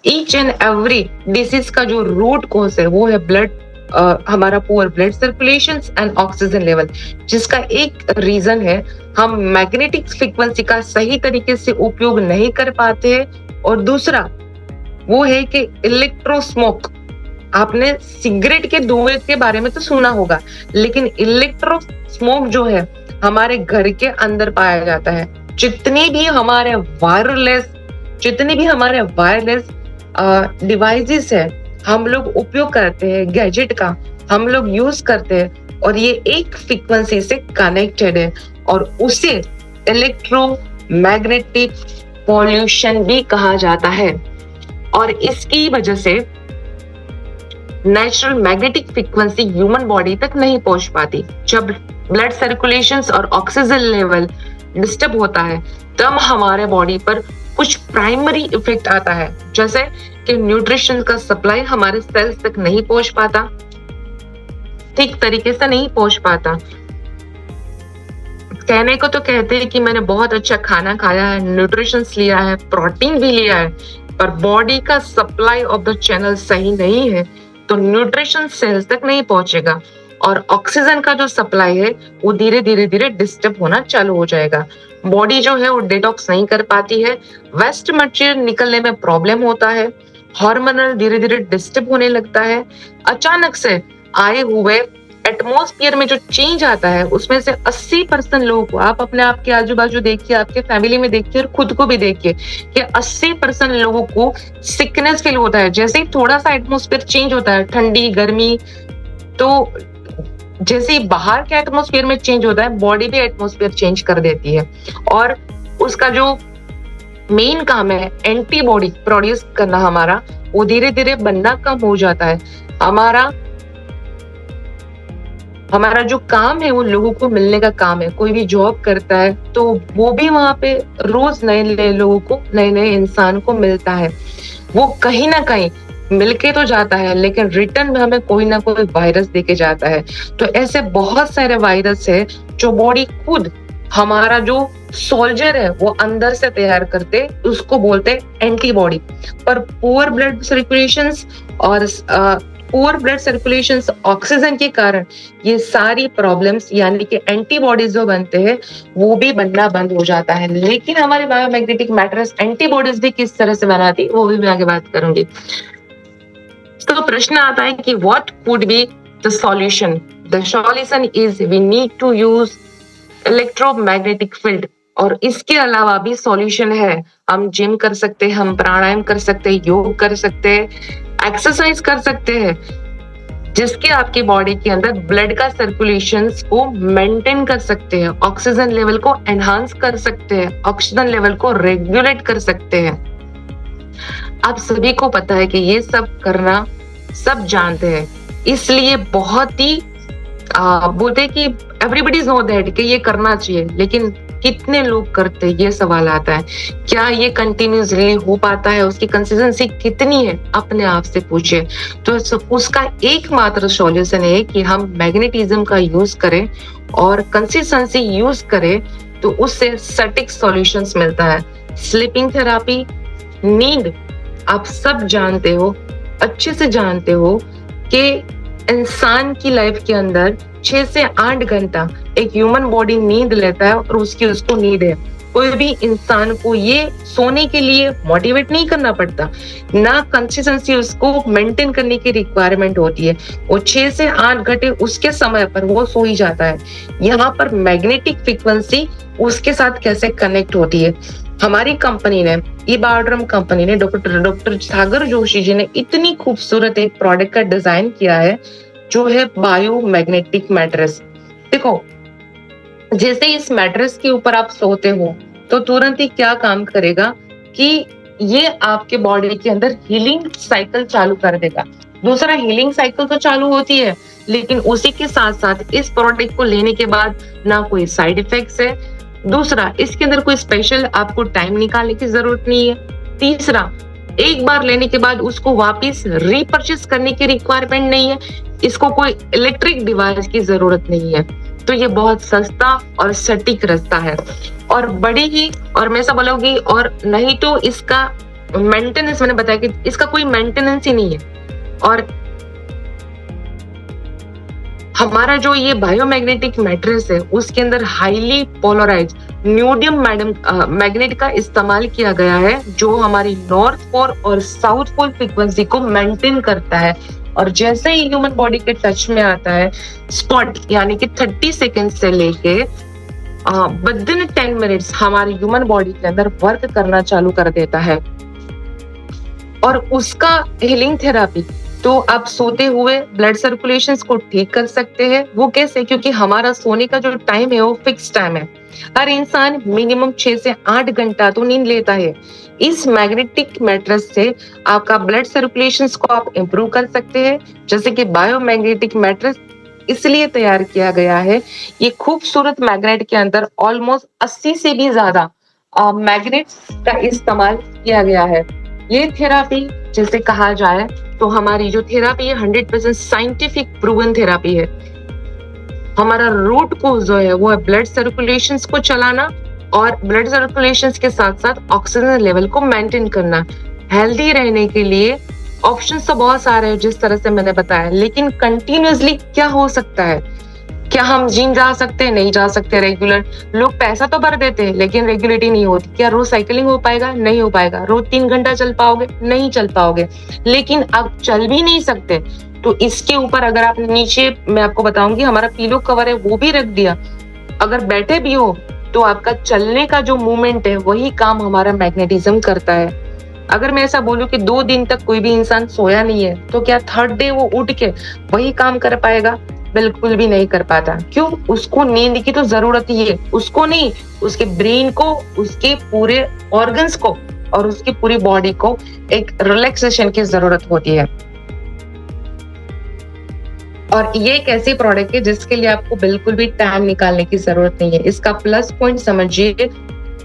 Each and every disease का जो root cause है वो है ब्लड, हमारा poor blood circulation and oxygen level, जिसका एक रीजन है हम मैग्नेटिक फ्रीक्वेंसी का सही तरीके से उपयोग नहीं कर पाते हैं, और दूसरा वो है कि इलेक्ट्रोस्मोक। आपने सिगरेट के धुएं के बारे में तो सुना होगा, लेकिन इलेक्ट्रो स्मोक जो है हमारे घर के अंदर पाया जाता है। जितने भी हमारे वायरलेस डिवाइसेस है, हम लोग उपयोग करते हैं, गैजेट का हम लोग यूज करते हैं, और ये एक फ्रीक्वेंसी से कनेक्टेड है, और उसे इलेक्ट्रोमैग्नेटिक पॉल्यूशन भी कहा जाता है। और इसकी वजह से natural magnetic frequency human body तक नहीं पहुंच पाती। जब ब्लड सर्कुलेशन और ऑक्सीजन लेवल डिस्टर्ब होता है, तब हमारे बॉडी पर कुछ प्राइमरी इफेक्ट आता है, जैसे कि न्यूट्रिशन का सप्लाई हमारे सेल्स तक नहीं पहुंच पाता, ठीक तरीके से नहीं पहुंच पाता। कहने को तो कहते हैं कि मैंने बहुत अच्छा खाना खाया है, न्यूट्रिशन लिया है, प्रोटीन भी लिया है, पर बॉडी का सप्लाई ऑफ द चैनल सही नहीं है, तो न्यूट्रिशन सेल्स तक नहीं पहुंचेगा, और ऑक्सीजन का जो सप्लाई है वो धीरे धीरे डिस्टर्ब होना चालू हो जाएगा। बॉडी जो है वो डिटॉक्स नहीं कर पाती है, वेस्ट मटेरियल निकलने में प्रॉब्लम होता है, हार्मोनल धीरे धीरे डिस्टर्ब होने लगता है। अचानक से आए हुए एटमॉस्फेयर में जो चेंज आता है, उसमें से 80% लोगों को, आप अपने आप के आजू बाजू देखिए, आपके फैमिली में देखिए और खुद को भी देखिए कि 80% लोगों को सिकनेस फील होता है। जैसे ही थोड़ा सा एटमॉस्फेयर चेंज होता है, ठंडी गर्मी, तो जैसे ही बाहर के एटमॉस्फेयर में चेंज होता है, बॉडी भी एटमॉस्फेयर चेंज कर देती है, और उसका जो मेन काम है एंटीबॉडी प्रोड्यूस करना हमारा, वो धीरे धीरे बनना कम हो जाता है। हमारा जो काम है वो लोगों को मिलने का काम है। कोई भी जॉब करता है तो वो भी वहां पे रोज नए नए लोगों को, नए नए इंसान को मिलता है। वो कहीं ना कहीं मिलके तो जाता है, लेकिन रिटर्न में हमें कोई ना कोई वायरस देके जाता है। तो ऐसे बहुत सारे वायरस है जो बॉडी खुद, हमारा जो सोल्जर है वो अंदर से तैयार करते, उसको बोलते हैं एंटीबॉडी। पर पुअर ब्लड सर्कुलेशन और पुअर ब्लड सर्कुलेशन ऑक्सीजन के कारण ये सारी प्रॉब्लम्स, यानी कि एंटीबॉडीज जो बनते हैं वो भी बनना बंद हो जाता है। लेकिन हमारे बायोमैग्नेटिक मैटर्स एंटीबॉडीज भी किस तरह से बनाती, वो भी मैं आगे बात करूंगी। तो प्रश्न आता है कि what could be the solution? The solution is we need to use electromagnetic field. और इसके अलावा भी सॉल्यूशन है। हम जिम कर सकते हैं, हम प्राणायाम कर सकते हैं, योग कर सकते हैं, एक्सरसाइज कर सकते हैं, जिसके आपकी बॉडी के अंदर ब्लड का सर्कुलेशन को मेंटेन कर सकते हैं, ऑक्सीजन लेवल को एनहांस कर सकते हैं, ऑक्सीजन लेवल को रेगुलेट कर सकते हैं। आप सभी को पता है कि ये सब करना सब जानते हैं, इसलिए बहुत ही बोलते हैं कि एवरीबडी नो दैट कि ये करना चाहिए, लेकिन कितने लोग करते हैं, ये सवाल आता है। क्या ये कंटिन्यूसली हो पाता है? उसकी कंसिस्टेंसी कितनी है? अपने आप से पूछिए। तो उसका एकमात्र सॉल्यूशन है कि हम मैग्नेटिज्म का यूज करें और कंसिस्टेंसी यूज करें, तो उससे सटीक सॉल्यूशंस मिलता है। स्लीपिंग थेरापी, नींद, आप सब जानते हो, अच्छे से जानते हो कि इंसान की लाइफ के अंदर 6 से 8 घंटा एक ह्यूमन बॉडी नींद लेता है, और उसको नींद है। कोई भी इंसान को ये सोने के लिए मोटिवेट नहीं करना पड़ता, ना कंसिस्टेंसी उसको मेंटेन करने की रिक्वायरमेंट होती है। वो 6 से 8 घंटे उसके समय पर वो सो ही जाता है। यहाँ पर मैग्नेटिक फ्रीक्वेंसी उसके साथ कैसे कनेक्ट होती है? हमारी कंपनी ने, ई बायोड्रम कंपनी ने, डॉक्टर सागर जोशी जी ने इतनी खूबसूरत एक प्रोडक्ट का डिजाइन किया है, जो है बायोमैग्नेटिक मैट्रेस। देखो, जैसे इस मैट्रेस के ऊपर आप सोते हो तो तुरंत ही क्या काम करेगा कि ये आपके बॉडी के अंदर हीलिंग साइकिल चालू कर देगा। दूसरा, हीलिंग साइकिल तो चालू होती है, लेकिन उसी के साथ साथ इस प्रोडक्ट को लेने के बाद ना कोई साइड इफेक्ट्स है। दूसरा, इसके अंदर कोई स्पेशल आपको टाइम निकालने की जरूरत नहीं है। तीसरा, एक बार लेने के बाद उसको वापस रीपरचेस करने की रिक्वायरमेंट नहीं है। इसको कोई इलेक्ट्रिक डिवाइस की जरूरत नहीं है। तो ये बहुत सस्ता और सटीक रास्ता है, और बड़ी ही, और मैं ऐसा बोलूंगी, और नहीं तो इसका मेंटेनेंस मैंने बताया कि इसका कोई मेंटेनेंस ही नहीं है। और हमारा जो ये बायोमैग्नेटिक मैट्रिक्स है उसके अंदर हाईली पोलराइज न्यूडियम मैग्नेट का इस्तेमाल किया गया है, जो हमारी नॉर्थ पोल और साउथ पोल फ्रीक्वेंसी को मेंटेन करता है। और जैसे ही ह्यूमन बॉडी के टच में आता है, स्पॉट यानी कि 30 सेकेंड से लेके विद इन 10 मिनट्स हमारी ह्यूमन बॉडी के अंदर वर्क करना चालू कर देता है। और उसका हीलिंग थेरापी तो आप सोते हुए ब्लड सर्कुलेशन को ठीक कर सकते हैं। वो कैसे? क्योंकि हमारा सोने का जो टाइम है वो फिक्स टाइम है। हर इंसान मिनिमम 6 से 8 घंटा तो नींद लेता है। इस मैग्नेटिक मैट्रेस से आपका ब्लड सर्कुलेशन को आप इम्प्रूव कर सकते हैं। जैसे कि बायोमैग्नेटिक मैट्रेस इसलिए तैयार किया गया है, ये खूबसूरत मैग्नेट के अंदर ऑलमोस्ट 80 से भी ज्यादा मैग्नेट्स का इस्तेमाल किया गया है। ये थेरापी जैसे कहा जाए तो हमारी जो थेरापी है 100% साइंटिफिक प्रूवन थेरापी है। हमारा रूट कोज जो है वो है ब्लड सर्कुलेशन को चलाना और ब्लड सर्कुलेशन के साथ साथ ऑक्सीजन लेवल को मेंटेन करना। हेल्दी रहने के लिए ऑप्शंस तो बहुत सारे हैं जिस तरह से मैंने बताया, लेकिन कंटिन्यूअसली क्या हो सकता है? क्या हम जिम जा सकते हैं? नहीं जा सकते रेगुलर। लोग पैसा तो भर देते हैं लेकिन रेगुलरिटी नहीं होती। क्या रोज साइकिलिंग हो पाएगा? नहीं हो पाएगा। रोज 3 घंटा चल पाओगे? नहीं चल पाओगे। लेकिन अब चल भी नहीं सकते तो इसके ऊपर अगर आप नीचे, मैं आपको बताऊंगी, हमारा पिलो कवर है वो भी रख दिया। अगर बैठे भी हो तो आपका चलने का जो मूवमेंट है वही काम हमारा मैग्नेटिज्म करता है। अगर मैं ऐसा बोलूं कि 2 दिन तक कोई भी इंसान सोया नहीं है तो क्या थर्ड डे वो उठ के वही काम कर पाएगा? बिल्कुल भी नहीं कर पाता। क्यों? उसको नींद की तो जरूरत ही है। उसको नहीं, उसके ब्रेन को, उसके पूरे ऑर्गन्स को और उसकी पूरी बॉडी को एक रिलैक्सेशन की जरूरत होती है। और ये एक ऐसी प्रोडक्ट है जिसके लिए आपको बिल्कुल भी टाइम निकालने की जरूरत नहीं है। इसका प्लस पॉइंट समझिए,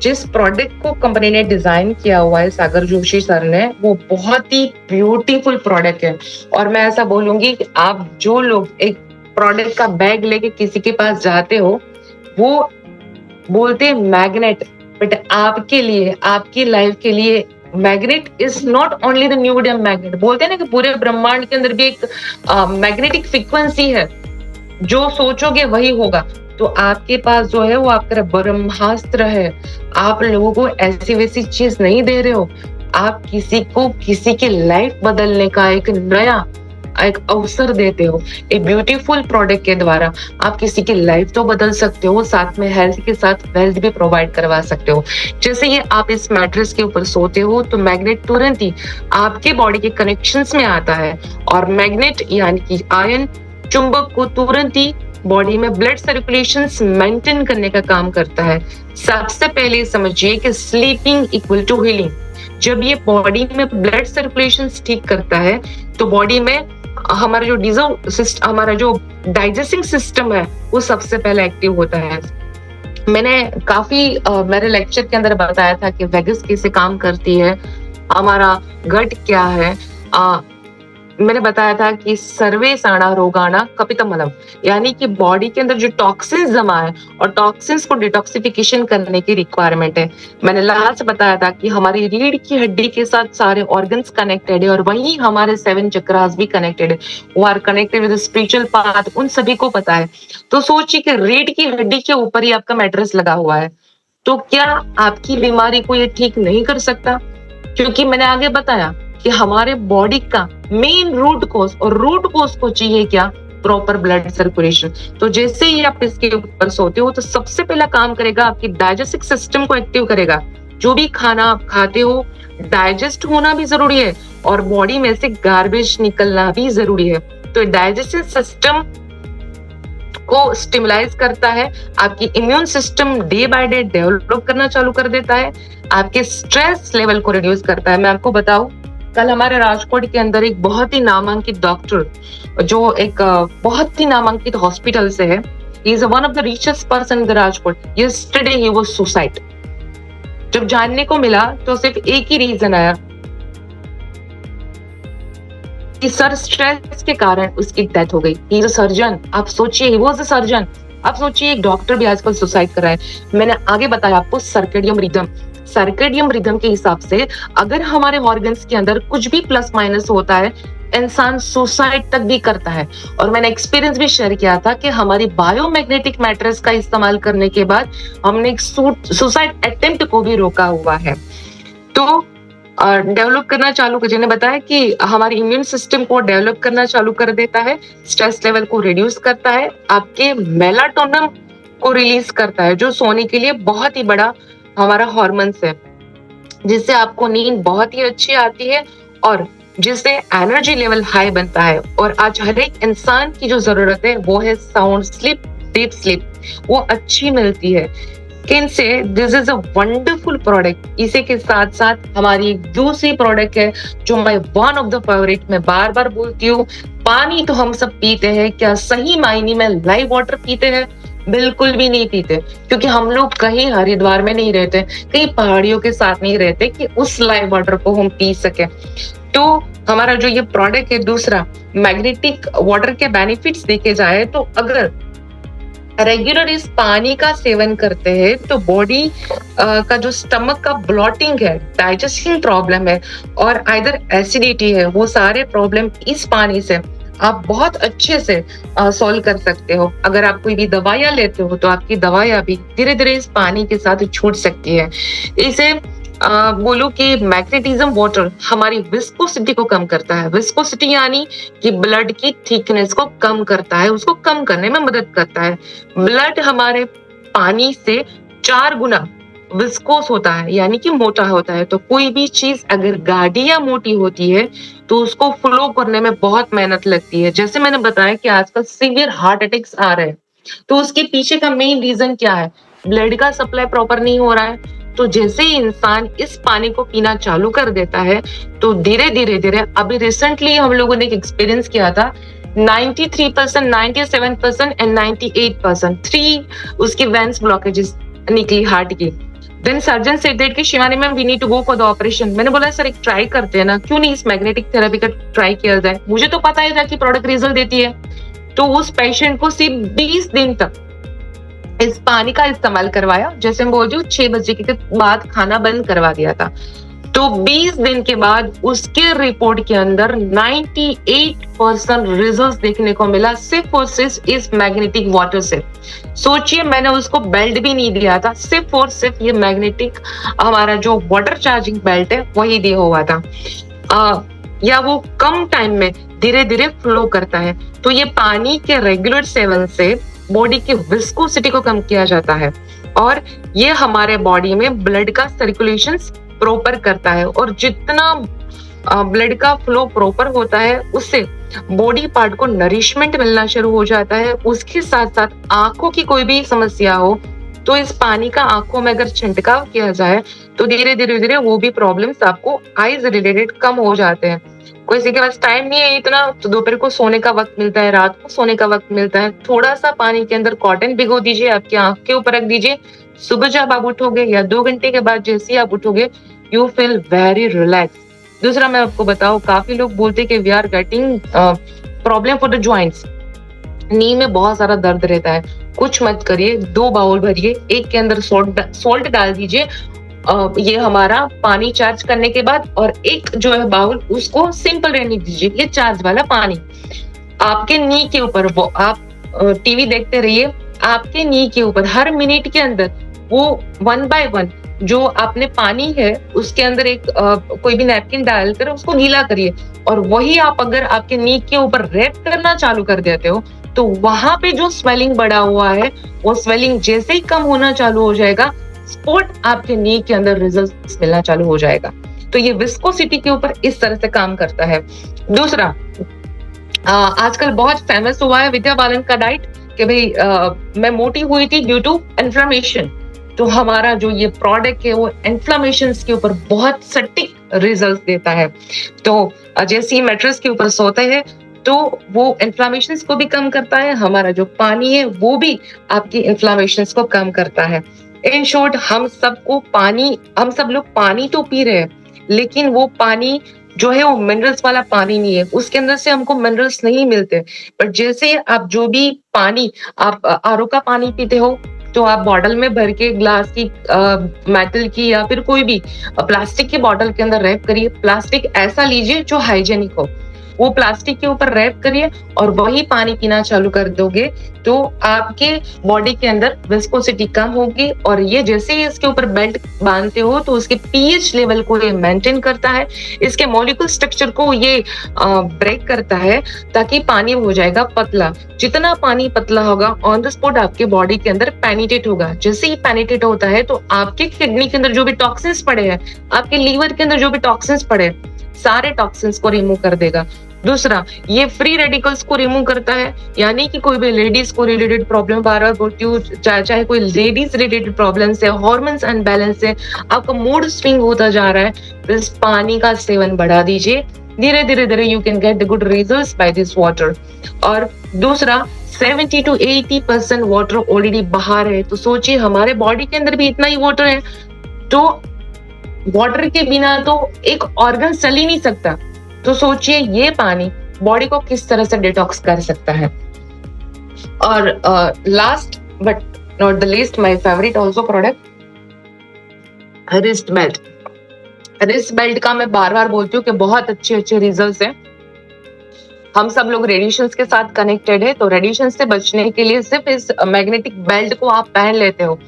जिस प्रोडक्ट को कंपनी ने डिजाइन किया हुआ है सागर जोशी सर ने, वो बहुत ही ब्यूटीफुल प्रोडक्ट है। और मैं ऐसा बोलूंगी कि आप जो लोग एक प्रोडक्ट का बैग लेके किसी के पास जाते हो, वो बोलते हैं मैग्नेट, बट आपके लिए, आपकी लाइफ के लिए magnet is not only the न्यूडियम magnet. बोलते हैं ना कि पूरे ब्रह्मांड के अंदर भी एक मैग्नेटिक फ्रीक्वेंसी है, जो सोचोगे वही होगा। तो आपके पास जो है वो आपका ब्रह्मास्त्र है। आप लोगों को ऐसी वैसी चीज नहीं दे रहे हो, आप किसी को, किसी की लाइफ बदलने का एक नया एक अवसर देते हो। एक ब्यूटीफुल प्रोडक्ट के द्वारा आप किसी की लाइफ तो बदल सकते हो, साथ में हेल्थ के साथ वेल्थ भी प्रोवाइड करवा सकते हो। जैसे ये आप इस मैट्रेस के ऊपर सोते हो तो मैग्नेट तुरंत ही आपके बॉडी के कनेक्शंस में आता है और मैग्नेट यानी कि आयन चुंबक को तुरंत ही बॉडी में ब्लड सर्कुलेशन मेंटेन करने का काम करता है। सबसे पहले समझिए कि स्लीपिंग इक्वल टू हीलिंग। जब ये बॉडी में ब्लड सर्कुलेशन ठीक करता है तो बॉडी में हमारा जो डाइजेस्टिंग सिस्टम है वो सबसे पहले एक्टिव होता है। मैंने काफी मेरे लेक्चर के अंदर बताया था कि वेगस कैसे काम करती है, हमारा गट क्या है। मैंने बताया था कि सर्वे साणा रोगाणा कपितमलम, यानी कि बॉडी के अंदर जो टॉक्सिन्स जमा है और टॉक्सिन्स को डिटॉक्सिफिकेशन करने की रिक्वायरमेंट है। मैंने लास्ट बताया था कि हमारी रीढ़ की हड्डी के साथ सारे ऑर्गन्स कनेक्टेड है और वहीं हमारे 7 चक्रास भी कनेक्टेड है, वो are connected with spiritual path, उन सभी को पता है। तो सोचिए कि रीढ़ की हड्डी के ऊपर ही आपका मैट्रेस लगा हुआ है, तो क्या आपकी बीमारी को ये ठीक नहीं कर सकता? क्योंकि मैंने आगे बताया कि हमारे बॉडी का मेन रूट कोज, और रूट कोज को चाहिए क्या? Proper blood circulation. तो जैसे ही आप इसके ऊपर सोते हो तो सबसे पहला काम करेगा आपकी डाइजेस्टिव सिस्टम को एक्टिव करेगा। जो भी खाना आप खाते हो डाइजेस्ट होना भी जरूरी है और बॉडी में से गार्बेज निकलना भी जरूरी है। तो डाइजेस्टिव सिस्टम को स्टिमुलाइज करता है, आपकी immune system day by day develop करना चालू कर देता है, आपके स्ट्रेस लेवल को रिड्यूस करता है। मैं आपको बताऊं, कल हमारे राजकोट के अंदर एक बहुत ही नामांकित डॉक्टर, जो एक बहुत ही नामांकित हॉस्पिटल से है, he is one of the richest person in the Rajkot, yesterday he was suicide. जब जानने को मिला तो सिर्फ एक ही रीजन आया कि सर स्ट्रेस के कारण उसकी डेथ हो गई। He is a surgeon. आप सोचिए, ही वाज अ सर्जन। आप सोचिए एक डॉक्टर भी आजकल सुसाइड कर रहा है। मैंने आगे बताया आपको सर्केडियम रिदम, सर्केडियम रिदम के हिसाब से अगर हमारे ऑर्गन्स के अंदर कुछ भी प्लस माइनस होता है, इंसान सुसाइड तक भी करता है। और मैंने एक्सपीरियंस भी शेयर किया था कि हमारी बायोमैग्नेटिक मैटर्स का इस्तेमाल करने के बाद हमने एक सुसाइड अटेम्प्ट को भी रोका हुआ है। तो डेवलप करना चालू कर, जिन्हें बताया कि हमारे इम्यून सिस्टम को डेवलप करना चालू कर देता है, स्ट्रेस लेवल को रिड्यूस करता है, आपके मेलाटोनिन को रिलीज करता है, जो सोने के लिए बहुत ही बड़ा हमारा हार्मोन्स है, जिससे आपको नींद बहुत ही अच्छी आती है और जिससे एनर्जी लेवल हाई बनता है। और आज हर एक इंसान की जो जरूरत है वो है साउंड स्लीप, डीप स्लीप, वो अच्छी मिलती है। Can say this is a wonderful product. इसी के साथ साथ हमारी एक दूसरी प्रोडक्ट है जो मैं वन ऑफ द फेवरेट, मैं बार बार बोलती हूँ, पानी तो हम सब पीते हैं, क्या सही मायने में लाइव वाटर पीते हैं? बिल्कुल भी नहीं पीते, क्योंकि हम लोग कहीं हरिद्वार में नहीं रहते, कहीं पहाड़ियों के साथ नहीं रहते कि उस लाइव वाटर को हम पी सके। तो हमारा जो ये प्रोडक्ट है दूसरा, मैग्नेटिक वाटर के बेनिफिट्स देखे जाए तो अगर रेगुलर इस पानी का सेवन करते हैं तो बॉडी का जो स्टमक का ब्लॉटिंग है, डाइजेशन प्रॉब्लम है और आइदर एसिडिटी है, वो सारे प्रॉब्लम इस पानी से आप बहुत अच्छे से सॉल्व कर सकते हो। अगर आप कोई भी दवाइयाँ लेते हो तो आपकी दवाइयाँ भी धीरे धीरे इस पानी के साथ छूट सकती है। इसे बोलो कि मैग्नेटिज्म वाटर हमारी विस्कोसिटी को कम करता है। विस्कोसिटी यानी कि ब्लड की थिकनेस को कम करता है, उसको कम करने में मदद करता है। ब्लड हमारे पानी से 4 गुना विस्कोस होता है, यानी कि मोटा होता है। तो कोई भी चीज अगर गाढ़ी या मोटी होती है तो उसको फ्लो करने में बहुत मेहनत लगती है। जैसे मैंने बताया कि आजकल सीवियर हार्ट अटैक्स आ रहे हैं, तो उसके पीछे का मेन रीजन क्या है? ब्लड का सप्लाई प्रॉपर नहीं हो रहा है। तो जैसे ही इंसान इस पानी को पीना चालू कर देता है तो धीरे धीरे धीरे, अभी रिसेंटली हम लोगों ने एक एक्सपीरियंस किया था, 93%, 97% एंड 98%, 3 उसकी वेंस ब्लॉकेजेस निकली हार्ट की। देन सर्जन सेड दैट कि Shivani ma'am we need to go for the operation. मैंने बोला सर एक ट्राई करते हैं ना, क्यों नहीं इस मैग्नेटिक थेरेपी का ट्राई किया जाए। मुझे तो पता ही था कि प्रोडक्ट रिजल्ट देती है। तो उस पेशेंट को सिर्फ 20 दिन तक इस पानी का इस्तेमाल करवाया। जैसे मैं बोल रही हूँ 6 बजे के बाद खाना बंद करवा दिया था। तो 20 दिन के बाद उसके रिपोर्ट के अंदर 98% रिजल्ट्स देखने को मिला, सिर्फ और सिर्फ इस मैग्नेटिक वाटर से। सोचिए, मैंने उसको बेल्ट भी नहीं दिया था, सिर्फ और सिर्फ ये मैग्नेटिक हमारा जो वाटर चार्जिंग बेल्ट है वही दिया हुआ था। या वो कम टाइम में धीरे धीरे फ्लो करता है। तो ये पानी के रेगुलर सेवन से बॉडी की विस्कोसिटी को कम किया जाता है और ये हमारे बॉडी में ब्लड का सर्कुलेशन प्रॉपर करता है। और जितना ब्लड का फ्लो प्रॉपर होता है उससे बॉडी पार्ट को नरिशमेंट मिलना शुरू हो जाता है। उसके साथ साथ आंखों की कोई भी समस्या हो तो इस पानी का आंखों में अगर छिड़काव किया जाए तो धीरे धीरे धीरे वो भी प्रॉब्लम्स आपको आईज रिलेटेड कम हो जाते हैं। किसी के पास टाइम नहीं है इतना, तो दोपहर को सोने का वक्त मिलता है, रात को सोने का वक्त मिलता है, थोड़ा सा पानी के अंदर कॉटन भिगो दीजिए, आपकी आंख के ऊपर रख दीजिए। सुबह जब आप उठोगे या 2 घंटे के बाद जैसे ही आप उठोगे, यू फील वेरी रिलैक्स। दूसरा मैं आपको बताऊं, काफी लोग बोलते हैं कि we are getting problem for the joints, knee में बहुत सारा दर्द रहता है। कुछ मत करिए, 2 बाउल भरिए, एक के अंदर सॉल्ट डाल दीजिए, ये हमारा पानी चार्ज करने के बाद, और एक जो है बाउल उसको सिंपल रहने दीजिए, ये चार्ज वाला पानी आपके नी के ऊपर, वो आप टीवी देखते रहिए, आपके नी के ऊपर हर मिनट के अंदर वो 1 बाय 1 जो आपने पानी है उसके अंदर एक कोई भी नैपकिन डालकर उसको गीला करिए, और वही आप अगर आपके नी के ऊपर रैप करना चालू कर देते हो तो वहां पे जो स्वेलिंग बढ़ा हुआ है वो स्वेलिंग जैसे ही कम होना चालू हो जाएगा, स्पॉट आपके नी के अंदर रिजल्ट मिलना चालू हो जाएगा। तो ये विस्कोसिटी के ऊपर इस तरह से काम करता है। दूसरा, आजकल बहुत फेमस हुआ है विद्या बालन का डाइट कि भाई मैं मोटी हुई थी ड्यू टू इन्फ्लेमेशन। तो हमारा जो ये प्रोडक्ट है वो इन्फ्लेमेशन के ऊपर बहुत सटीक रिजल्ट देता है। तो जैसे ही मैट्रेस के ऊपर सोते हैं तो वो इन्फ्लेमेशन को भी कम करता है, हमारा जो पानी है वो भी आपकी इन्फ्लेमेशन को कम करता है। इन शॉर्ट, हम सब लोग पानी तो पी रहे हैं, लेकिन वो पानी जो है वो मिनरल्स वाला पानी नहीं है, उसके अंदर से हमको मिनरल्स नहीं मिलते। पर जैसे आप जो भी पानी, आप आरओ का पानी पीते हो, तो आप बॉटल में भर के ग्लास की, मेटल की या फिर कोई भी प्लास्टिक की बॉटल के अंदर रैप करिए। प्लास्टिक ऐसा लीजिए जो हाइजेनिक हो, वो प्लास्टिक के ऊपर रैप करिए और वही पानी पीना चालू कर दोगे तो आपके बॉडी के अंदर विस्कोसिटी कम होगी। और ये जैसे ही इसके ऊपर बेल्ट बांधते हो तो उसके पीएच लेवल को ये मेंटेन करता है, इसके मॉलिक्यूल स्ट्रक्चर को ये ब्रेक करता है, ताकि पानी हो जाएगा पतला। जितना पानी पतला होगा ऑन द स्पॉट आपके बॉडी के अंदर पेनिट्रेट होगा। जैसे ही पेनिट्रेट होता है तो आपके किडनी के अंदर जो भी टॉक्सिन्स पड़े हैं, आपके लीवर के अंदर जो भी टॉक्सिन्स पड़े हैं, सारे टॉक्सिन्स को रिमूव कर देगा। दूसरा, ये फ्री रेडिकल्स को रिमूव करता है, यानी कि कोई भी लेडीज को रिलेटेड प्रॉब्लम, बार बार बोलती हूँ, चाहे कोई लेडीज रिलेटेड प्रॉब्लम्स है, हार्मोन्स अनबैलेंस है, आपका मूड स्विंग होता जा रहा है, तो इस पानी का सेवन बढ़ा दीजिए। धीरे धीरे धीरे you can get the good results by this water. और दूसरा, 70 to 80% वाटर ऑलरेडी बाहर है, तो सोचिए हमारे बॉडी के अंदर भी इतना ही वाटर है, तो वाटर के बिना तो एक ऑर्गन चल ही नहीं सकता। तो सोचिए ये पानी बॉडी को किस तरह से डिटॉक्स कर सकता है। और last but not the least, my favourite also product, wrist belt. Wrist belt का मैं बार बार बोलती हूँ कि बहुत अच्छे अच्छे रिजल्ट्स हैं। हम सब लोग रेडिएशंस के साथ कनेक्टेड है, तो रेडिएशन से बचने के लिए सिर्फ इस मैग्नेटिक बेल्ट को आप पहन लेते हो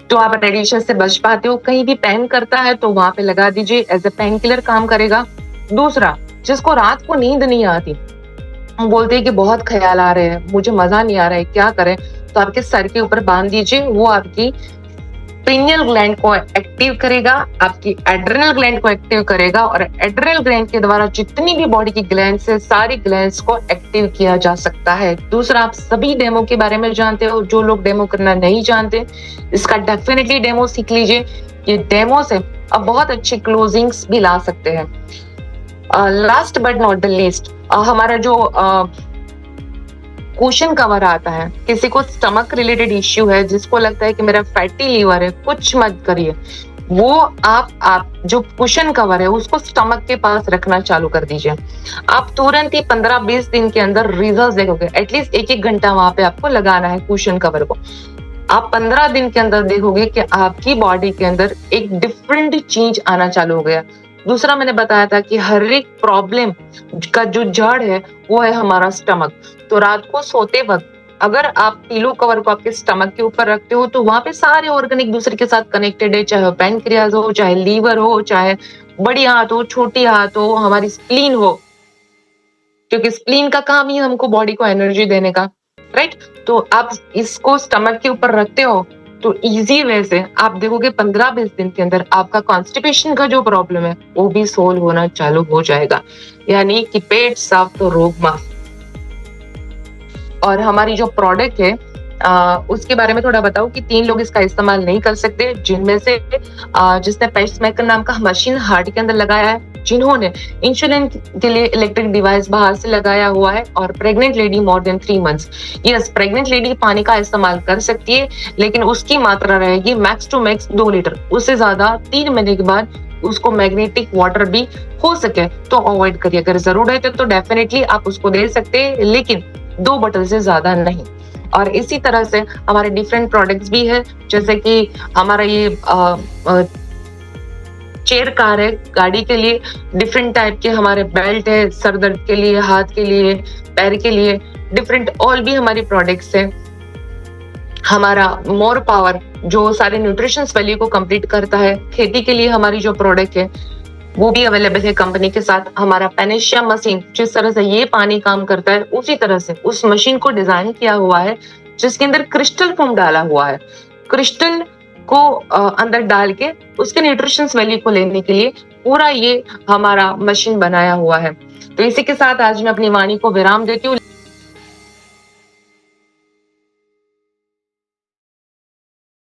तो आप रेडिएशन से बच पाते हो। कहीं भी पेन करता है तो वहां पे लगा दीजिए, एज ए पेन किलर काम करेगा। दूसरा, जिसको रात को नींद नहीं आती, हम बोलते हैं कि बहुत ख्याल आ रहे हैं, मुझे मजा नहीं आ रहा है, क्या करें, तो आपके सर के ऊपर बांध दीजिए, वो आपकी पिनियल ग्लैंड को एक्टिव करेगा, आपकी एड्रेनल ग्लैंड को एक्टिव करेगा, और एड्रेनल ग्लैंड के द्वारा जितनी भी बॉडी की ग्लैंड्स है, सारी ग्लैंड्स को एक्टिव किया जा सकता है। दूसरा, आप सभी डेमो के बारे में जानते हो, जो लोग डेमो करना नहीं जानते, इसका डेफिनेटली डेमो सीख लीजिए। ये डेमो से आप बहुत अच्छी क्लोजिंग्स भी ला सकते हैं। Last but not the least, हमारा जो कुशन कवर आता है, किसी को स्टमक रिलेटेड इश्यू है, जिसको लगता है कि मेरा फैटी लीवर है, कुछ मत करिए, वो आप जो कुशन कवर है उसको स्टमक के पास रखना चालू कर दीजिए। आप तुरंत ही 15-20 दिन के अंदर रिजल्ट देखोगे। एटलीस्ट 1-1 घंटा वहां पे आपको लगाना है कुशन कवर को। आप 15 दिन के अंदर देखोगे कि आपकी बॉडी के अंदर एक डिफरेंट चेंज आना चालू हो गया। दूसरा, मैंने बताया था कि हर एक प्रॉब्लम का जो जड़ है वो है हमारा स्टमक। तो रात को सोते वक्त अगर आप पिलो कवर को आपके स्टमक के ऊपर रखते हो तो वहां पे सारे ऑर्गन एक दूसरे के साथ कनेक्टेड है, चाहे पैनक्रियाज हो, चाहे लीवर हो, चाहे बड़ी हाथ हो, छोटी हाथ हो, हमारी स्प्लीन हो, क्योंकि स्प्लीन का काम ही हमको बॉडी को एनर्जी देने का, राइट। तो आप इसको स्टमक के ऊपर रखते हो तो इजी वे से आप देखोगे 15-20 दिन के अंदर आपका कॉन्स्टिपेशन का जो प्रॉब्लम है वो भी सोल्व होना चालू हो जाएगा। यानी कि पेट साफ तो रोग माफ। और हमारी जो प्रोडक्ट है उसके बारे में थोड़ा बताऊं कि 3 लोग इसका इस्तेमाल नहीं कर सकते, जिनमें से जिसने पेसमेकर नाम का मशीन हार्ट के अंदर लगाया है, जिन्होंने इंसुलिन के लिए इलेक्ट्रिक डिवाइस बाहर से लगाया हुआ है, और pregnant lady more than 3 months. Yes, pregnant lady पानी का इस्तेमाल कर सकती है, लेकिन उसकी मात्रा रहेगी मैक्स टू मैक्स 2 लीटर। उससे ज्यादा 3 महीने के बाद उसको मैग्नेटिक वाटर भी हो सके तो अवॉइड करिए। अगर जरूरत है तो डेफिनेटली आप उसको दे सकते हैं, लेकिन 2 बोतल से ज्यादा नहीं। और इसी तरह से हमारे डिफरेंट प्रोडक्ट्स भी है, जैसे कि हमारा ये चेयर कार है, गाड़ी के लिए डिफरेंट टाइप के हमारे बेल्ट है, सर दर्द के लिए, हाथ के लिए, पैर के लिए, डिफरेंट और भी हमारी प्रोडक्ट्स है। हमारा मोर पावर जो सारे न्यूट्रिशंस वैल्यू को कंप्लीट करता है। खेती के लिए हमारी जो प्रोडक्ट है वो भी अवेलेबल है कंपनी के साथ। हमारा पेनेशिया मशीन, जिस तरह से ये पानी काम करता है, उसी तरह से उस मशीन को डिजाइन किया हुआ है, जिसके अंदर क्रिस्टल फोम डाला हुआ है। क्रिस्टल को अंदर डाल के उसके न्यूट्रिशंस वैल्यू को लेने के लिए पूरा ये हमारा मशीन बनाया हुआ है। तो इसी के साथ आज मैं अपनी वाणी को विराम देती हूँ।